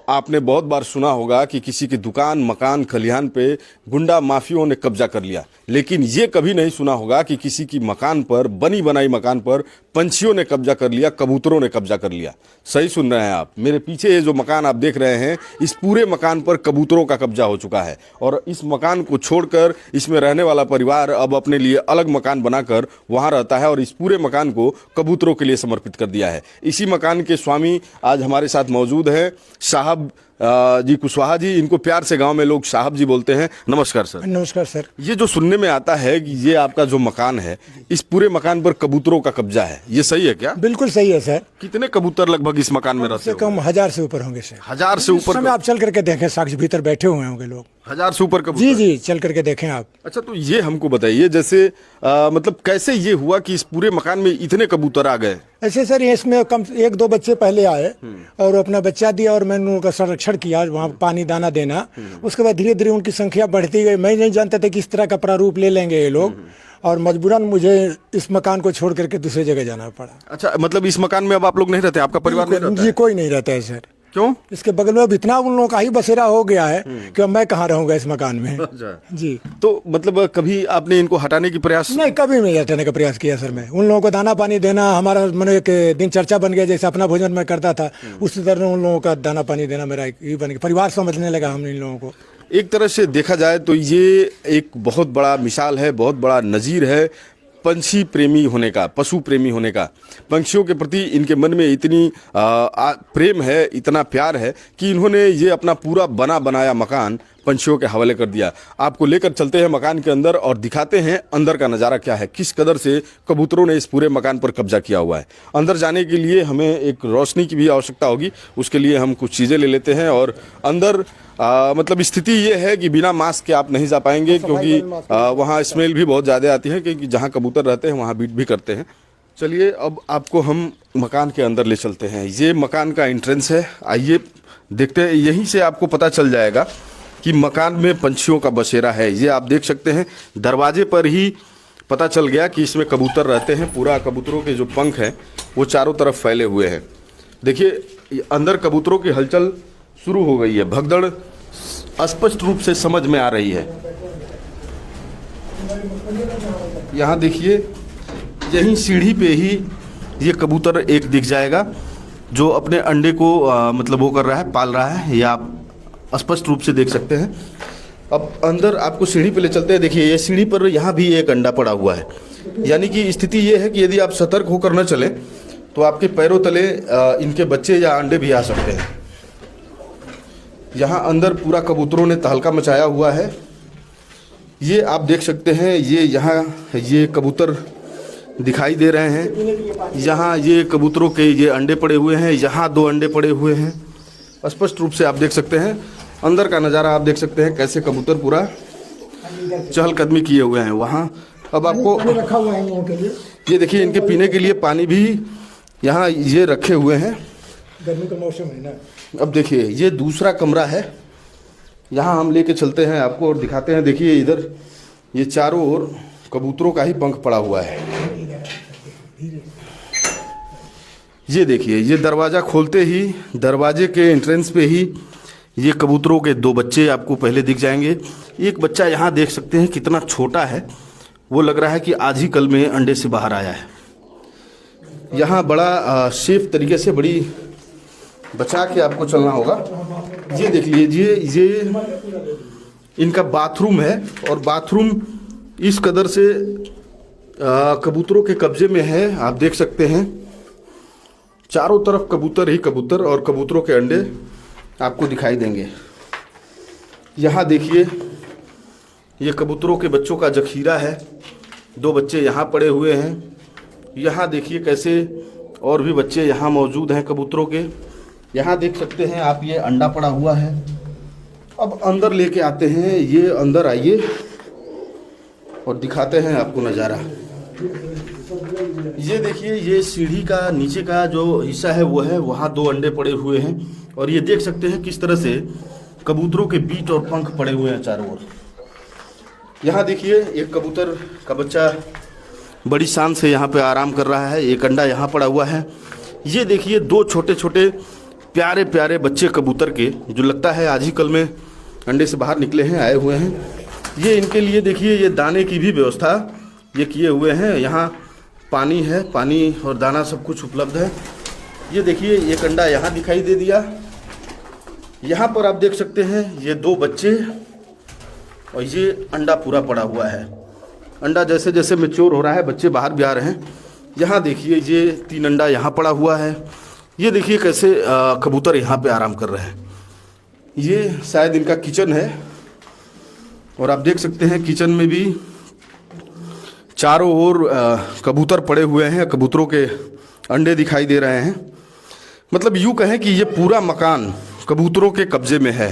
आपने बहुत बार सुना होगा कि किसी की दुकान, मकान, खलिहान पे गुंडा माफियों ने कब्जा कर लिया, लेकिन ये कभी नहीं सुना होगा कि किसी की मकान पर, बनी बनाई मकान पर पंछियों ने कब्जा कर लिया, कबूतरों ने कब्जा कर लिया। सही सुन रहे हैं आप। मेरे पीछे ये जो मकान आप देख रहे हैं, इस पूरे मकान पर कबूतरों का कब्जा हो चुका है और इस मकान को छोड़कर इसमें रहने वाला परिवार अब अपने लिए अलग मकान बनाकर वहाँ रहता है और इस पूरे मकान को कबूतरों के लिए समर्पित कर दिया है। इसी मकान के स्वामी आज हमारे साथ मौजूद हैं, साहब जी कुशवाहा जी। इनको प्यार से गांव में लोग साहब जी बोलते हैं। नमस्कार सर। नमस्कार सर। ये जो सुनने में आता है कि ये आपका जो मकान है, इस पूरे मकान पर कबूतरों का कब्जा है, ये सही है क्या? बिल्कुल सही है सर। कितने कबूतर लगभग इस मकान में रहते हैं? कम 1000 से ऊपर होंगे सर। 1000 से ऊपर? आप चल करके देखें, साक्ष भीतर बैठे हुए होंगे लोग। 1000 से ऊपर कबूतर? जी जी, चल करके देखें आप। अच्छा, तो ये हमको बताइए, जैसे मतलब कैसे ये हुआ कि इस पूरे मकान में इतने कबूतर आ गए? ऐसे सर, इसमें कम 1-2 बच्चे पहले आए और अपना बच्चा दिया और मैंने उनका संरक्षण किया, वहाँ पानी दाना देना। उसके बाद धीरे धीरे उनकी संख्या बढ़ती गई। मैं नहीं जानता था कि इस तरह का प्रारूप ले लेंगे ये लोग और मजबूरन मुझे इस मकान को छोड़ करके दूसरे जगह जाना पड़ा। अच्छा, मतलब इस मकान में अब आप लोग नहीं रहते, आपका परिवार नहीं रहता? जी, कोई नहीं रहता है सर। क्यों? इसके बगल में अब इतना उन लोगों का ही बसेरा हो गया है कि अब मैं कहाँ रहूंगा इस मकान में। जी, तो मतलब कभी आपने इनको हटाने की प्रयास? नहीं, कभी नहीं हटाने का प्रयास किया सर। मैं उन लोगों को दाना पानी देना, हमारा मैंने एक दिनचर्या बन गया। जैसे अपना भोजन मैं करता था, उसी तरह उन लोगों का दाना पानी देना मेरा ये बन गया। परिवार समझने लगा हमने इन लोगों को। एक तरह से देखा जाए तो ये एक बहुत बड़ा मिसाल है, बहुत बड़ा नज़ीर है पंछी प्रेमी होने का, पशु प्रेमी होने का। पंछियों के प्रति इनके मन में इतनी प्रेम है, इतना प्यार है कि इन्होंने ये अपना पूरा बना बनाया मकान पंछियों के हवाले कर दिया। आपको लेकर चलते हैं मकान के अंदर और दिखाते हैं अंदर का नज़ारा क्या है, किस कदर से कबूतरों ने इस पूरे मकान पर कब्जा किया हुआ है। अंदर जाने के लिए हमें एक रोशनी की भी आवश्यकता होगी, उसके लिए हम कुछ चीज़ें ले लेते हैं और अंदर मतलब स्थिति ये है कि बिना मास्क के आप नहीं जा पाएंगे, क्योंकि वहाँ स्मेल भी बहुत ज़्यादा आती है, क्योंकि जहाँ कबूतर रहते हैं वहाँ बीट भी करते हैं। चलिए अब आपको हम मकान के अंदर ले चलते हैं। ये मकान का एंट्रेंस है, आइए देखते हैं। यहीं से आपको पता चल जाएगा कि मकान में पंछियों का बसेरा है। ये आप देख सकते हैं, दरवाजे पर ही पता चल गया कि इसमें कबूतर रहते हैं। पूरा कबूतरों के जो पंख हैं वो चारों तरफ फैले हुए हैं। देखिए अंदर कबूतरों की हलचल शुरू हो गई है, भगदड़ स्पष्ट रूप से समझ में आ रही है। यहाँ देखिए, यहीं सीढ़ी पे ही ये कबूतर एक दिख जाएगा जो अपने अंडे को मतलब वो कर रहा है, पाल रहा है। ये आप स्पष्ट रूप से देख सकते हैं। अब अंदर आपको सीढ़ी पे ले चलते हैं। देखिए ये सीढ़ी पर यहाँ भी एक अंडा पड़ा हुआ है, यानी कि स्थिति ये है कि यदि आप सतर्क होकर न चलें तो आपके पैरों तले इनके बच्चे या अंडे भी आ सकते हैं। यहाँ अंदर पूरा कबूतरों ने तहलका मचाया हुआ है। ये आप देख सकते हैं, ये यहाँ ये कबूतर दिखाई दे रहे हैं। यहाँ ये कबूतरों के ये अंडे पड़े हुए हैं, यहाँ 2 अंडे पड़े हुए हैं। स्पष्ट रूप से आप देख सकते हैं। अंदर का नज़ारा आप देख सकते हैं, कैसे कबूतर पूरा चहलकदमी किए हुए हैं वहाँ। अब आपको रखा हुआ है इन लोगों के लिए, ये देखिए इनके पीने के लिए पानी भी यहाँ ये रखे हुए हैं। गर्मी का मौसम है ना। अब देखिए ये दूसरा कमरा है, यहाँ हम लेके चलते हैं आपको और दिखाते हैं। देखिए इधर ये चारों ओर कबूतरों का ही पंख पड़ा हुआ है। ये देखिए, ये दरवाज़ा खोलते ही दरवाजे के एंट्रेंस पे ही ये कबूतरों के 2 बच्चे आपको पहले दिख जाएंगे। एक बच्चा यहाँ देख सकते हैं कितना छोटा है, वो लग रहा है कि आज ही कल में अंडे से बाहर आया है। यहाँ बड़ा सेफ तरीके से, बड़ी बचा के आपको चलना होगा। ये देख लीजिए, ये इनका बाथरूम है और बाथरूम इस कदर से कबूतरों के कब्जे में है। आप देख सकते हैं चारों तरफ कबूतर ही कबूतर और कबूतरों के अंडे आपको दिखाई देंगे। यहाँ देखिए ये कबूतरों के बच्चों का जखीरा है, 2 बच्चे यहाँ पड़े हुए हैं। यहाँ देखिए कैसे और भी बच्चे यहाँ मौजूद हैं कबूतरों के। यहाँ देख सकते हैं आप, ये अंडा पड़ा हुआ है। अब अंदर लेके आते हैं, ये अंदर आइए और दिखाते हैं आपको नज़ारा। ये देखिए, ये सीढ़ी का नीचे का जो हिस्सा है वो है, वहाँ 2 अंडे पड़े हुए हैं और ये देख सकते हैं किस तरह से कबूतरों के बीट और पंख पड़े हुए हैं चारों ओर। यहाँ देखिए एक कबूतर का बच्चा बड़ी शान से यहाँ पे आराम कर रहा है, एक अंडा यहाँ पड़ा हुआ है। ये देखिए 2 छोटे छोटे प्यारे प्यारे बच्चे कबूतर के, जो लगता है आज ही कल में अंडे से बाहर निकले हैं, आए हुए हैं। ये इनके लिए देखिए ये दाने की भी व्यवस्था ये किए हुए हैं। यहाँ पानी है, पानी और दाना सब कुछ उपलब्ध है। ये देखिए एक अंडा यहाँ दिखाई दे दिया। यहाँ पर आप देख सकते हैं ये 2 बच्चे और ये अंडा पूरा पड़ा हुआ है। अंडा जैसे जैसे मैच्योर हो रहा है बच्चे बाहर भी आ रहे हैं। यहाँ देखिए ये 3 अंडा यहाँ पड़ा हुआ है। ये देखिए कैसे कबूतर यहाँ पे आराम कर रहे हैं। ये शायद इनका किचन है और आप देख सकते हैं किचन में भी चारों ओर कबूतर पड़े हुए हैं, कबूतरों के अंडे दिखाई दे रहे हैं। मतलब यूँ कहें कि ये पूरा मकान कबूतरों के कब्जे में है।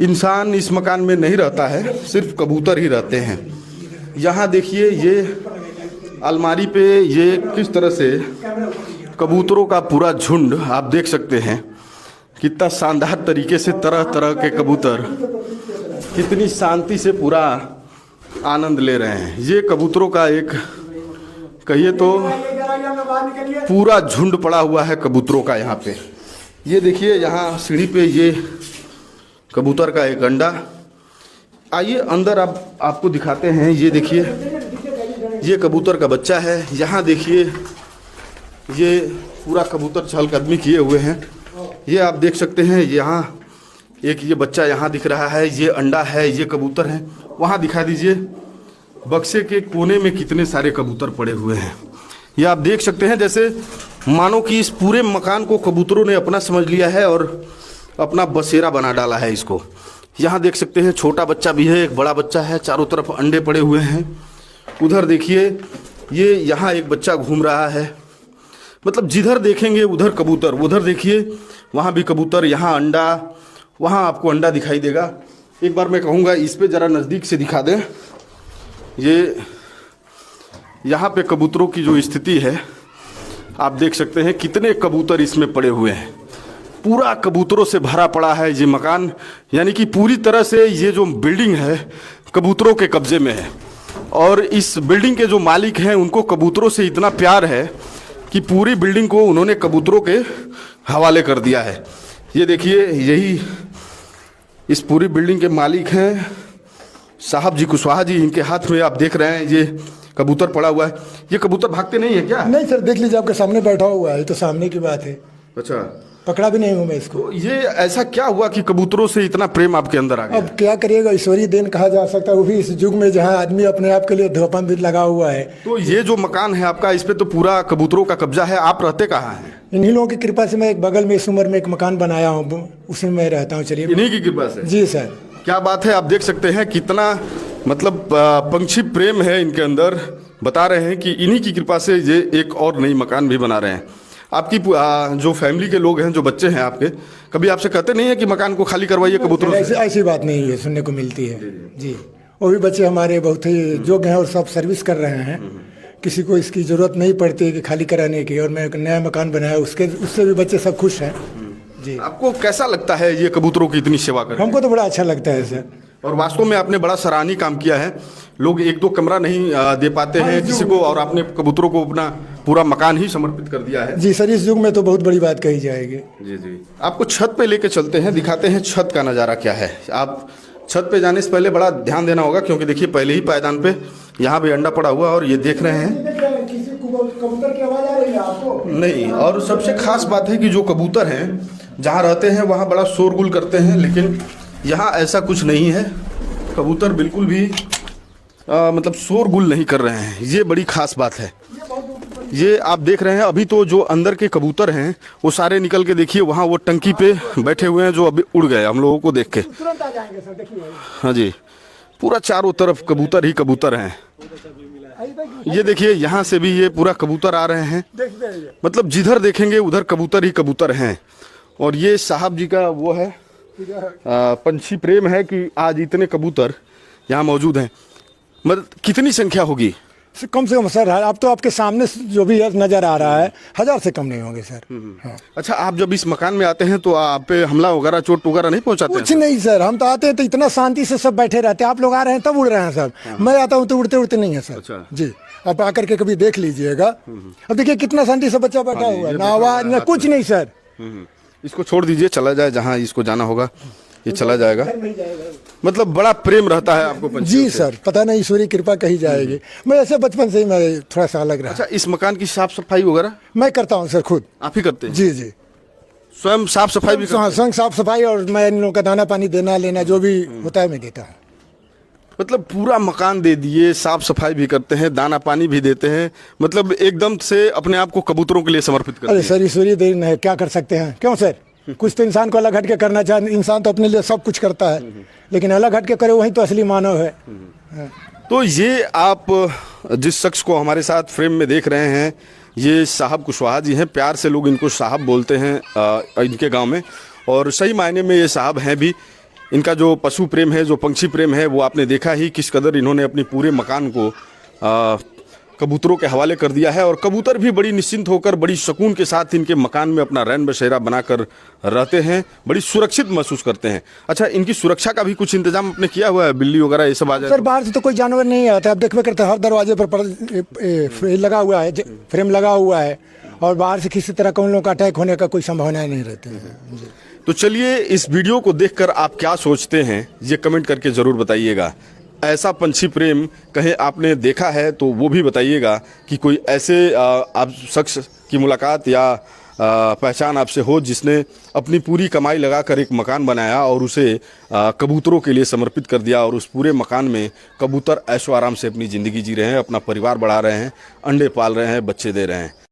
इंसान इस मकान में नहीं रहता है, सिर्फ कबूतर ही रहते हैं। यहाँ देखिए ये अलमारी पे ये किस तरह से कबूतरों का पूरा झुंड आप देख सकते हैं। कितना शानदार तरीके से तरह तरह के कबूतर कितनी शांति से पूरा आनंद ले रहे हैं। ये कबूतरों का एक कहिए तो पूरा झुंड पड़ा हुआ है कबूतरों का यहाँ पे। ये देखिए यहाँ सीढ़ी पे ये कबूतर का एक अंडा। आइए अंदर आपको दिखाते हैं। ये देखिए ये कबूतर का बच्चा है। यहाँ देखिए ये पूरा कबूतर चहलकदमी किए हुए हैं। ये आप देख सकते हैं यहाँ एक ये बच्चा यहाँ दिख रहा है, ये अंडा है, ये कबूतर है। वहाँ दिखा दीजिए बक्से के कोने में कितने सारे कबूतर पड़े हुए हैं। ये आप देख सकते हैं जैसे मानो कि इस पूरे मकान को कबूतरों ने अपना समझ लिया है और अपना बसेरा बना डाला है इसको। यहाँ देख सकते हैं छोटा बच्चा भी है, एक बड़ा बच्चा है, चारों तरफ अंडे पड़े हुए हैं। उधर देखिए ये यहाँ एक बच्चा घूम रहा है। मतलब जिधर देखेंगे उधर कबूतर, उधर देखिए वहाँ भी कबूतर, यहाँ अंडा, वहाँ आपको अंडा दिखाई देगा। एक बार मैं कहूँगा इस पे ज़रा नज़दीक से दिखा दें। ये यहाँ पे कबूतरों की जो स्थिति है आप देख सकते हैं कितने कबूतर इसमें पड़े हुए हैं। पूरा कबूतरों से भरा पड़ा है ये मकान, यानी कि पूरी तरह से ये जो बिल्डिंग है कबूतरों के कब्जे में है। और इस बिल्डिंग के जो मालिक हैं उनको कबूतरों से इतना प्यार है कि पूरी बिल्डिंग को उन्होंने कबूतरों के हवाले कर दिया है। ये देखिए यही इस पूरी बिल्डिंग के मालिक हैं साहब जी कुशवाहा जी। इनके हाथ में आप देख रहे हैं ये कबूतर पड़ा हुआ है। ये कबूतर भागते नहीं है क्या? नहीं सर, देख लीजिए आपके सामने बैठा हुआ है, तो सामने की बात है। अच्छा, पकड़ा भी नहीं हूँ मैं इसको। तो ये ऐसा क्या हुआ कि कबूतरों से इतना प्रेम आपके अंदर आ गया? अब क्या करिएगा, ईश्वरीय देन कहा जा सकता है, वो भी इस युग में जहाँ आदमी अपने आप के लिए धोपन भी लगा हुआ है। तो ये जो मकान है आपका, इस पे तो पूरा कबूतरों का कब्जा है। आप रहते कहाँ हैं? इन्हीं लोगों की कृपा से मैं एक बगल में इस उम्र में एक मकान बनाया हूँ, उसी में मैं रहता हूँ। चलिए, इन्हीं की कृपा से? जी सर। क्या बात है। आप देख सकते हैं कितना मतलब पंछी प्रेम है इनके अंदर। बता रहे हैं कि इन्हीं की कृपा से ये एक और नई मकान भी बना रहे हैं। आपकी जो फैमिली के लोग हैं, जो बच्चे हैं आपके, कभी आपसे कहते नहीं है कि मकान को खाली करवाइए कबूतरों से? ऐसी बात नहीं है, सुनने को मिलती है जी। वो भी बच्चे हमारे बहुत ही योग्य हैं और सब सर्विस कर रहे हैं। किसी को इसकी ज़रूरत नहीं पड़ती है कि खाली कराने की। और मैं एक नया मकान बनाया, उससे भी बच्चे सब खुश हैं जी। आपको कैसा लगता है ये कबूतरों की इतनी सेवा करके? हमको तो बड़ा अच्छा लगता है सर। और वास्तव में आपने बड़ा सराहनीय काम किया है। लोग 1-2 कमरा नहीं दे पाते हैं किसी को, और आपने कबूतरों को अपना पूरा मकान ही समर्पित कर दिया है। जी सर, इस युग में तो बहुत बड़ी बात कही जाएगी। जी जी। आपको छत पे लेके चलते हैं, दिखाते हैं छत का नज़ारा क्या है। आप छत पे जाने से पहले बड़ा ध्यान देना होगा, क्योंकि देखिए पहले ही पायदान पे यहाँ भी अंडा पड़ा हुआ, और ये देख रहे हैं कबूतर की आवाज आ रही है आपको? नहीं। और सबसे खास बात है कि जो कबूतर हैं जहाँ रहते हैं वहाँ बड़ा शोरगुल करते हैं, लेकिन यहाँ ऐसा कुछ नहीं है। कबूतर बिल्कुल भी मतलब शोरगुल नहीं कर रहे हैं। ये बड़ी खास बात है। ये आप देख रहे हैं अभी तो जो अंदर के कबूतर हैं वो सारे निकल के देखिए वहाँ वो टंकी पे बैठे हुए हैं, जो अभी उड़ गए हम लोगों को देख के। तुरंत आ जाएंगे सर, देखिए। हाँ जी, पूरा चारों तरफ कबूतर ही कबूतर हैं। ये देखिए यहाँ से भी ये पूरा कबूतर आ रहे हैं। मतलब जिधर देखेंगे उधर कबूतर ही कबूतर हैं। और ये साहब जी का वो है पंछी प्रेम है कि आज इतने कबूतर यहाँ मौजूद हैं। मतलब कितनी संख्या होगी? कम से कम सर, अब तो आपके सामने जो भी नजर आ रहा है 1000 से कम नहीं होंगे सर। हाँ। अच्छा, आप जब इस मकान में आते हैं तो आप पे हमला वगैरह, चोट वगैरह नहीं पहुंचाते? कुछ नहीं सर, हम तो आते हैं तो इतना शांति से सब बैठे रहते हैं। आप लोग आ रहे हैं तब उड़ रहे हैं सर। मैं आता हूँ तो उड़ते उड़ते नहीं है सर। अच्छा। जी, आप आकर के कभी देख लीजिएगा। अब देखिए कितना शांति से बच्चा बैठा हुआ है, ना आवाज ना कुछ नहीं सर। इसको छोड़ दीजिए, चला जाए जहाँ इसको जाना होगा, ये चला जाएगा। मतलब बड़ा प्रेम रहता है आपको पंछियों जी से। सर, पता नहीं ईश्वरी कृपा कही जाएगी। मैं ऐसे बचपन से ही मैं थोड़ा सा अलग रहा। अच्छा, इस मकान की साफ सफाई वगैरह मैं करता हूँ सर खुद। आप ही करते हैं? जी जी, स्वयं साफ सफाई भी करते हैं? संग साफ सफाई, और मैं इन लोगों का दाना पानी देना लेना जो भी होता है मैं देता हूँ। मतलब पूरा मकान दे दिए, साफ सफाई भी करते हैं, दाना पानी भी देते हैं, मतलब एकदम से अपने आप को कबूतरों के लिए समर्पित करते अरे हैं। सर, ईश्वरीय देन है, क्या कर सकते हैं। क्यों सर, कुछ तो इंसान को अलग हट के करना चाहिए। इंसान तो अपने लिए सब कुछ करता है, लेकिन अलग हट के करे वही तो असली मानव है। तो ये आप जिस शख्स को हमारे साथ फ्रेम में देख रहे हैं, ये साहब कुशवाहा जी हैं। प्यार से लोग इनको साहब बोलते हैं इनके गांव में, और सही मायने में ये साहब हैं भी। इनका जो पशु प्रेम है, जो पंछी प्रेम है, वो आपने देखा ही किस कदर इन्होंने अपनी पूरे मकान को कबूतरों के हवाले कर दिया है। और कबूतर भी बड़ी निश्चिंत होकर, बड़ी सुकून के साथ इनके मकान में अपना रैन बसेरा बनाकर रहते हैं, बड़ी सुरक्षित महसूस करते हैं। अच्छा, इनकी सुरक्षा का भी कुछ इंतजाम आपने किया हुआ है? बिल्ली वगैरह ये सब आ जाए सर, बाहर से तो कोई जानवर नहीं आता। आप देखते करते हर दरवाजे पर लगा हुआ है, फ्रेम लगा हुआ है, और बाहर से किसी तरह का उन लोगों का अटैक होने का कोई संभावना नहीं रहती है। तो चलिए, इस वीडियो को देखकर आप क्या सोचते हैं ये कमेंट करके ज़रूर बताइएगा। ऐसा पंछी प्रेम कहीं आपने देखा है तो वो भी बताइएगा कि कोई ऐसे आप शख्स की मुलाकात या पहचान आपसे हो जिसने अपनी पूरी कमाई लगाकर एक मकान बनाया और उसे कबूतरों के लिए समर्पित कर दिया, और उस पूरे मकान में कबूतर ऐशो आराम से अपनी ज़िंदगी जी रहे हैं, अपना परिवार बढ़ा रहे हैं, अंडे पाल रहे हैं, बच्चे दे रहे हैं।